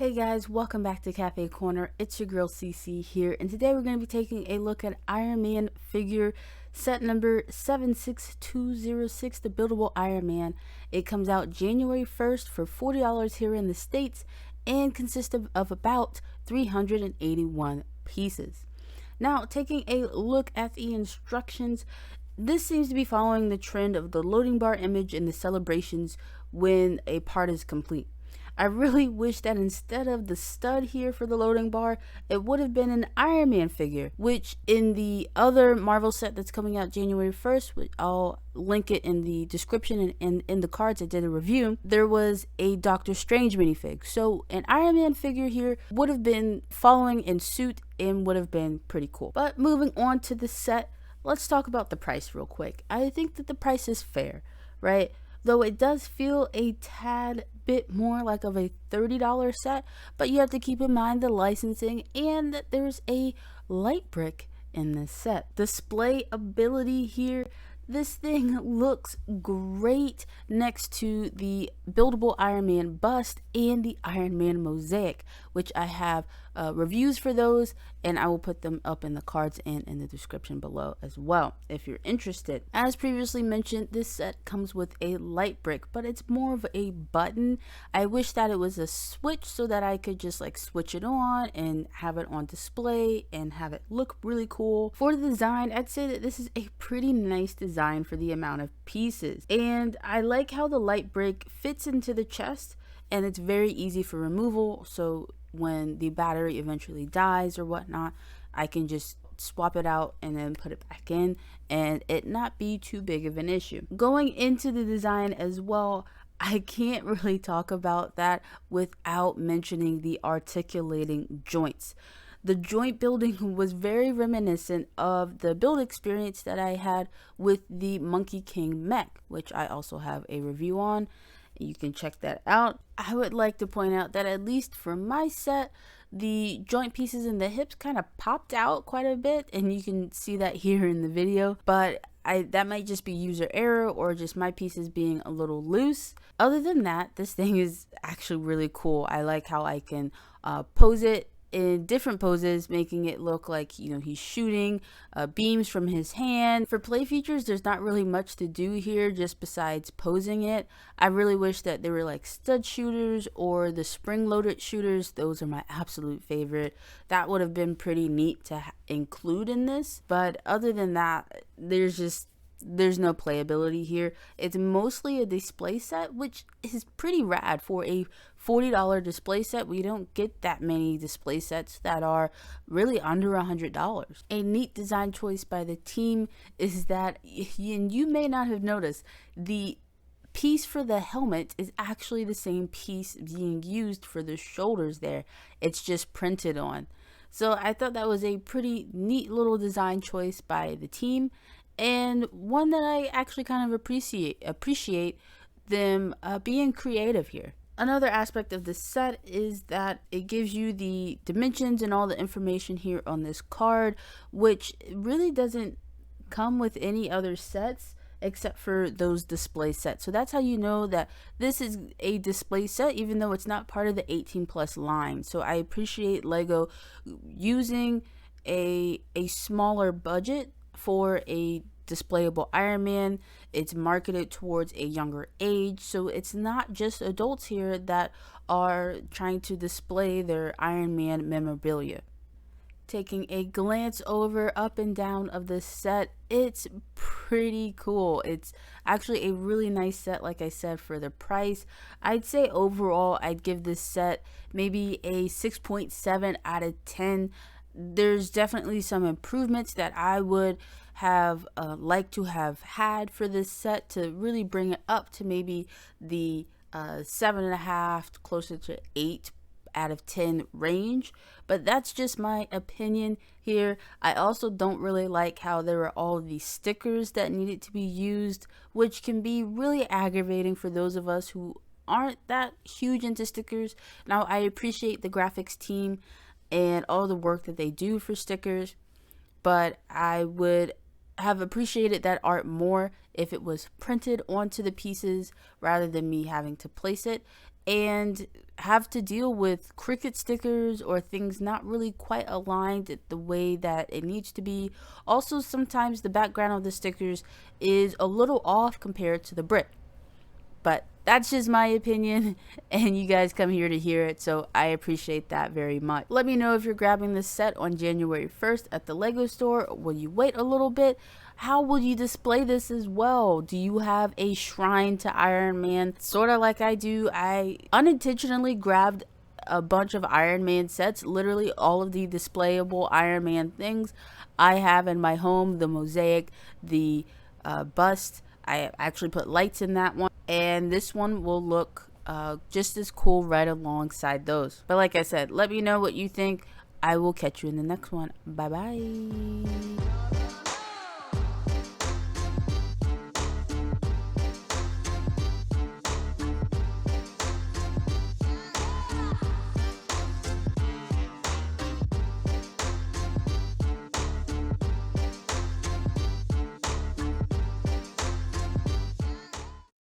Hey guys, welcome back to Cafe Corner. It's your girl CC here, and today we're going to be taking a look at Iron Man figure set number 76206, the buildable Iron Man. It comes out January 1st for $40 here in the States and consists of about 381 pieces. Now, taking a look at the instructions, this seems to be following the trend of the loading bar image in the celebrations when a part is complete. I really wish that instead of the stud here for the loading bar, it would have been an Iron Man figure, which in the other Marvel set that's coming out January 1st, which I'll link it in the description and in the cards. I did a review. There was a Doctor Strange minifig. So an Iron Man figure here would have been following in suit and would have been pretty cool. But moving on to the set, let's talk about the price real quick. I think that the price is fair, right? Though it does feel a tad bit more like of a $30 set, but you have to keep in mind the licensing and that there's a light brick in this set. Display ability here, this thing looks great next to the buildable Iron Man bust and the Iron Man mosaic, which I have reviews for those, and I will put them up in the cards and in the description below as well if you're interested. As previously mentioned, this set comes with a light brick, but it's more of a button. I wish that it was a switch so that I could just like switch it on and have it on display and have it look really cool. For the design, I'd say that this is a pretty nice design for the amount of pieces, and I like how the light brick fits into the chest and it's very easy for removal, so when the battery eventually dies or whatnot, I can just swap it out and then put it back in and it not be too big of an issue. Going into the design as well, I can't really talk about that without mentioning the articulating joints. The joint building was very reminiscent of the build experience that I had with the Monkey King mech, which I also have a review on. You can check that out. I would like to point out that at least for my set, the joint pieces in the hips kind of popped out quite a bit, and you can see that here in the video, but that might just be user error or just my pieces being a little loose. Other than that, this thing is actually really cool. I like how I can pose it in different poses, making it look like, you know, he's shooting beams from his hand. For play features, there's not really much to do here just besides posing it. I really wish that there were like stud shooters or the spring-loaded shooters. Those are my absolute favorite. That would have been pretty neat to include in this, but other than that, there's no playability here. It's mostly a display set, which is pretty rad for a $40 display set. We don't get that many display sets that are really under $100. A neat design choice by the team is that, and you may not have noticed, the piece for the helmet is actually the same piece being used for the shoulders there. It's just printed on. So I thought that was a pretty neat little design choice by the team, and one that I actually kind of appreciate them being creative here. Another aspect of this set is that it gives you the dimensions and all the information here on this card, which really doesn't come with any other sets except for those display sets. So that's how you know that this is a display set, even though it's not part of the 18+ line. So I appreciate Lego using a smaller budget for a displayable Iron Man. It's marketed towards a younger age, so it's not just adults here that are trying to display their Iron Man memorabilia. Taking a glance over up and down of this set, it's pretty cool. It's actually a really nice set, like I said, for the price. I'd say overall I'd give this set maybe a 6.7 out of 10. There's definitely some improvements that I would have liked to have had for this set to really bring it up to maybe the 7.5, closer to 8 out of 10 range, but that's just my opinion here. I also don't really like how there are all of these stickers that needed to be used, which can be really aggravating for those of us who aren't that huge into stickers. Now, I appreciate the graphics team and all the work that they do for stickers, but I would have appreciated that art more if it was printed onto the pieces rather than me having to place it. And have to deal with Cricut stickers or things not really quite aligned the way that it needs to be. Also, sometimes the background of the stickers is a little off compared to the brick. But that's just my opinion, and you guys come here to hear it, so I appreciate that very much. Let me know if you're grabbing this set on January 1st at the Lego store. Will you wait a little bit? How will you display this as well? Do you have a shrine to Iron Man? Sort of like I do. I unintentionally grabbed a bunch of Iron Man sets, literally all of the displayable Iron Man things I have in my home, the mosaic, the bust. I actually put lights in that one, and this one will look just as cool right alongside those. But like I said, let me know what you think. I will catch you in the next one. Bye bye.